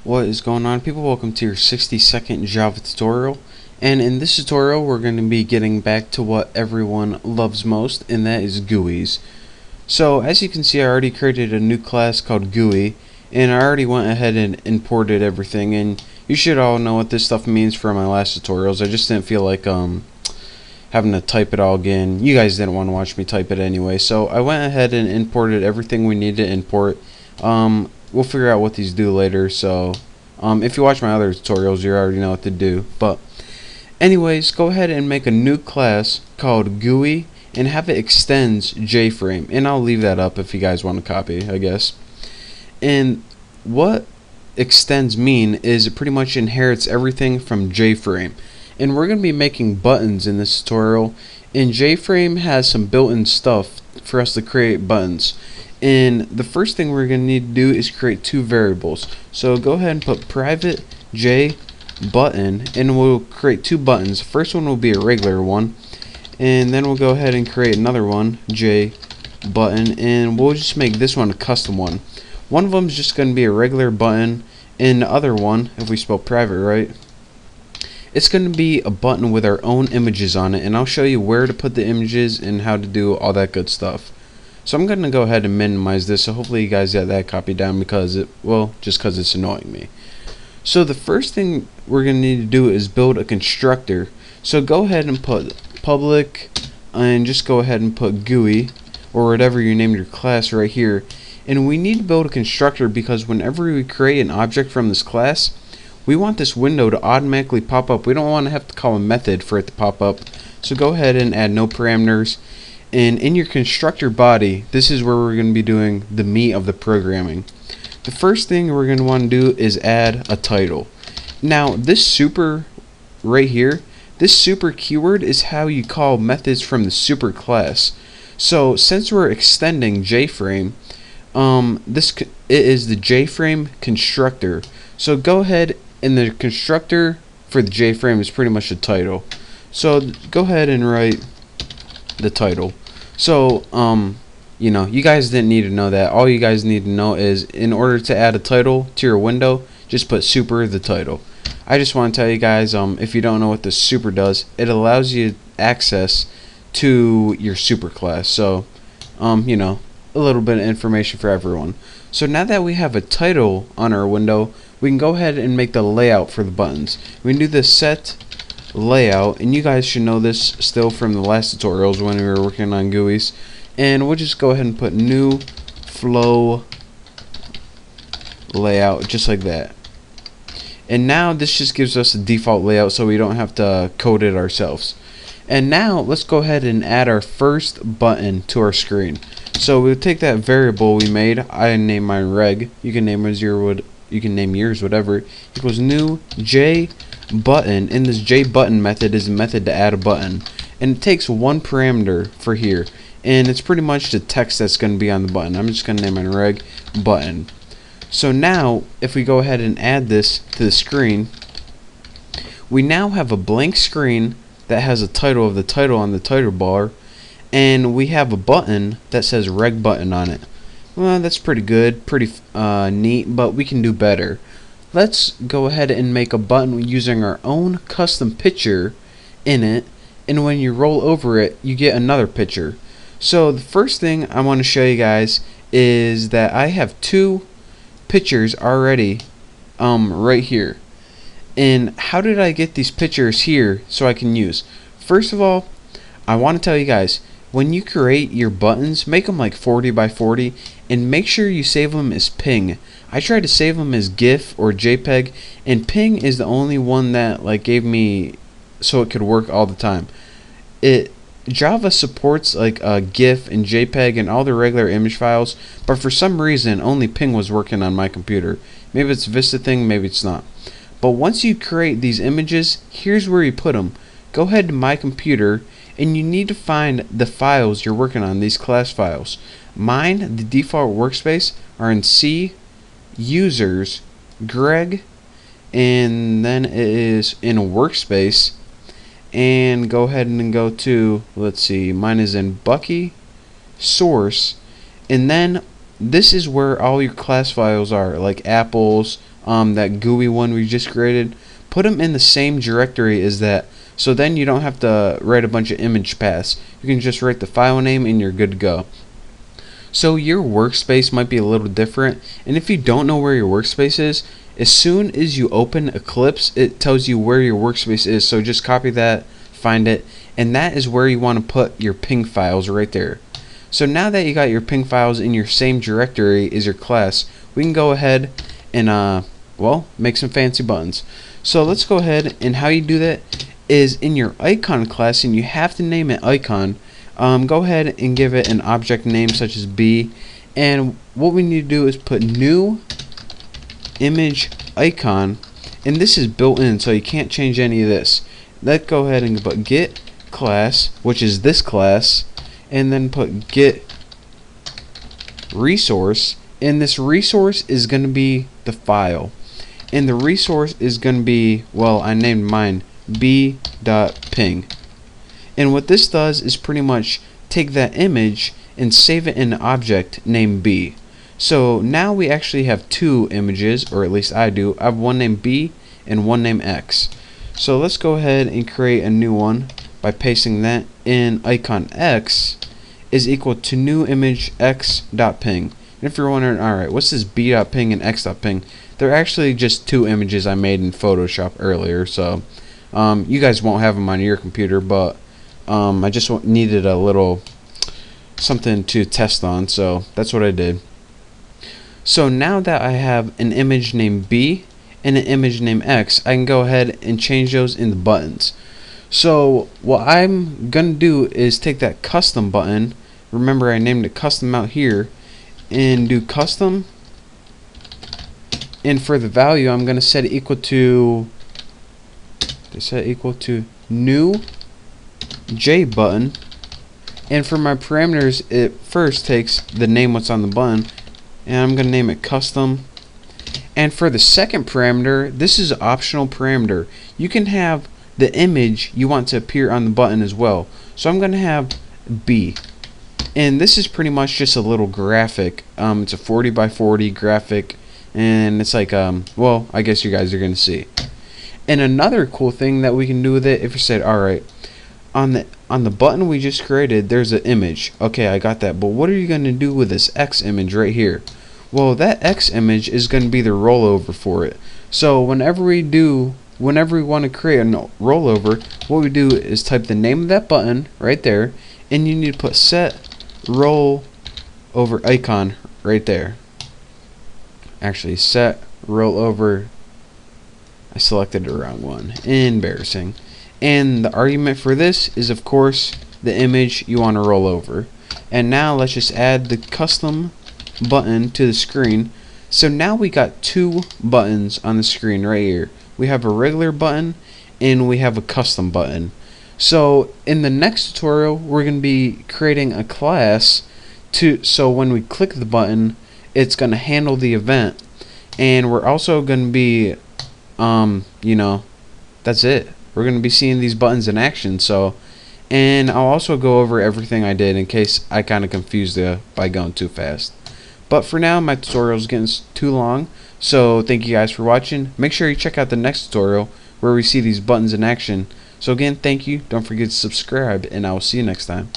What is going on, people? Welcome to your 60-second Java tutorial. And in this tutorial we're going to be getting back to what everyone loves most, and that is GUIs. So as you can see, I already created a new class called GUI, and I already went ahead and imported everything, and you should all know what this stuff means from my last tutorials. I just didn't feel like having to type it all again. You guys didn't want to watch me type it anyway, so I went ahead and imported everything we need to import. We'll figure out what these do later, so if you watch my other tutorials you already know what to do. But anyways, go ahead and make a new class called GUI and have it extends JFrame, and I'll leave that up if you guys want to copy, I guess. And what extends mean is it pretty much inherits everything from JFrame, and we're going to be making buttons in this tutorial, and JFrame has some built-in stuff for us to create buttons. And the first thing we're going to need to do is create two variables. So go ahead and put private JButton, and we'll create two buttons. The first one will be a regular one, and then we'll go ahead and create another one, JButton, and we'll just make this one a custom one. One of them is just going to be a regular button, and the other one, if we spell private right, it's going to be a button with our own images on it, and I'll show you where to put the images and how to do all that good stuff. So I'm going to go ahead and minimize this, so hopefully you guys got that copied down, because just because it's annoying me. So the first thing we're going to need to do is build a constructor. So go ahead and put public, and just go ahead and put GUI, or whatever you named your class right here. And we need to build a constructor because whenever we create an object from this class, we want this window to automatically pop up. We don't want to have to call a method for it to pop up. So go ahead and add no parameters. And in your constructor body, this is where we're going to be doing the meat of the programming. The first thing we're going to want to do is add a title. Now this super right here, this super keyword is how you call methods from the super class. So since we're extending JFrame, it is the JFrame constructor. So go ahead, and the constructor for the JFrame is pretty much the title. So go ahead and write the title. So you guys didn't need to know that. All you guys need to know is, in order to add a title to your window, just put super the title. I just want to tell you guys, if you don't know what the super does, it allows you access to your super class. So a little bit of information for everyone. So now that we have a title on our window, we can go ahead and make the layout for the buttons. We can do the set layout, and you guys should know this still from the last tutorials when we were working on GUIs. And we'll just go ahead and put new flow layout, just like that. And now this just gives us a default layout, so we don't have to code it ourselves. And now let's go ahead and add our first button to our screen. So we'll take that variable we made. I named mine reg. You can name yours whatever. Equals new JButton, and this JButton method is a method to add a button, and it takes one parameter for here, and it's pretty much the text that's going to be on the button. I'm just going to name mine reg button. So now if we go ahead and add this to the screen, we now have a blank screen that has a title of the title on the title bar, and we have a button that says reg button on it. Well, that's pretty good, pretty neat, but we can do better. Let's go ahead and make a button using our own custom picture in it, and when you roll over it, you get another picture. So the first thing I want to show you guys is that I have two pictures already right here. And how did I get these pictures here so I can use? First of all, I want to tell you guys, when you create your buttons, make them like 40 by 40, and make sure you save them as ping. I tried to save them as GIF or JPEG, and ping is the only one that gave me so it could work all the time. Java supports GIF and JPEG and all the regular image files, but for some reason only ping was working on my computer. Maybe it's a Vista thing, maybe it's not. But once you create these images, here's where you put them. Go ahead to my computer, and you need to find the files you're working on, these class files. Mine, the default workspace, are in C, users, Greg, and then it is in a workspace. And go ahead and go to, let's see, mine is in Bucky, source, and then this is where all your class files are, like apples, that GUI one we just created. Put them in the same directory as that, so then you don't have to write a bunch of image paths. You can just write the file name and you're good to go. So your workspace might be a little different, and if you don't know where your workspace is, as soon as you open Eclipse, it tells you where your workspace is. So just copy that, find it, and that is where you want to put your ping files right there. So now that you got your ping files in your same directory as your class, we can go ahead and well, make some fancy buttons. So let's go ahead, and how you do that is in your icon class, and you have to name it icon. Go ahead and give it an object name such as B, and what we need to do is put new image icon, and this is built in so you can't change any of this. Let's go ahead and put get class, which is this class, and then put get resource, and this resource is going to be the file, and the resource is going to be, well, I named mine b.ping. And what this does is pretty much take that image and save it in an object named B. So now we actually have two images, or at least I do. I have one named B and one named X. So let's go ahead and create a new one by pasting that in. Icon X is equal to new image x.ping. And if you're wondering, alright, what's this b.ping and x.ping? They're actually just two images I made in Photoshop earlier, so you guys won't have them on your computer, but I just needed a little something to test on, so that's what I did. So now that I have an image named B and an image named X, I can go ahead and change those in the buttons. So what I'm gonna do is take that custom button, remember I named it custom out here, and do custom, and for the value I'm gonna set it equal to new JButton, and for my parameters it first takes the name what's on the button, and I'm gonna name it custom. And for the second parameter, this is an optional parameter. You can have the image you want to appear on the button as well. So I'm gonna have B, and this is pretty much just a little graphic. It's a 40 by 40 graphic, and it's like well, I guess you guys are gonna see. And another cool thing that we can do with it, if you said, alright, on the button we just created, there's an image. Okay, I got that, but what are you going to do with this X image right here? Well, that X image is going to be the rollover for it. So whenever we want to create a rollover, what we do is type the name of that button right there, and you need to put set rollover icon right there. Actually, set rollover, I selected the wrong one. Embarrassing. And the argument for this is, of course, the image you want to roll over. And now let's just add the custom button to the screen. So now we got two buttons on the screen right here. We have a regular button and we have a custom button. So in the next tutorial, we're going to be creating a class so when we click the button, it's going to handle the event. And we're also going to be you know, that's it. We're going to be seeing these buttons in action. So, and I'll also go over everything I did in case I kind of confused you by going too fast. But for now, my tutorial is getting too long, so thank you guys for watching. Make sure you check out the next tutorial where we see these buttons in action. So again, thank you. Don't forget to subscribe, and I will see you next time.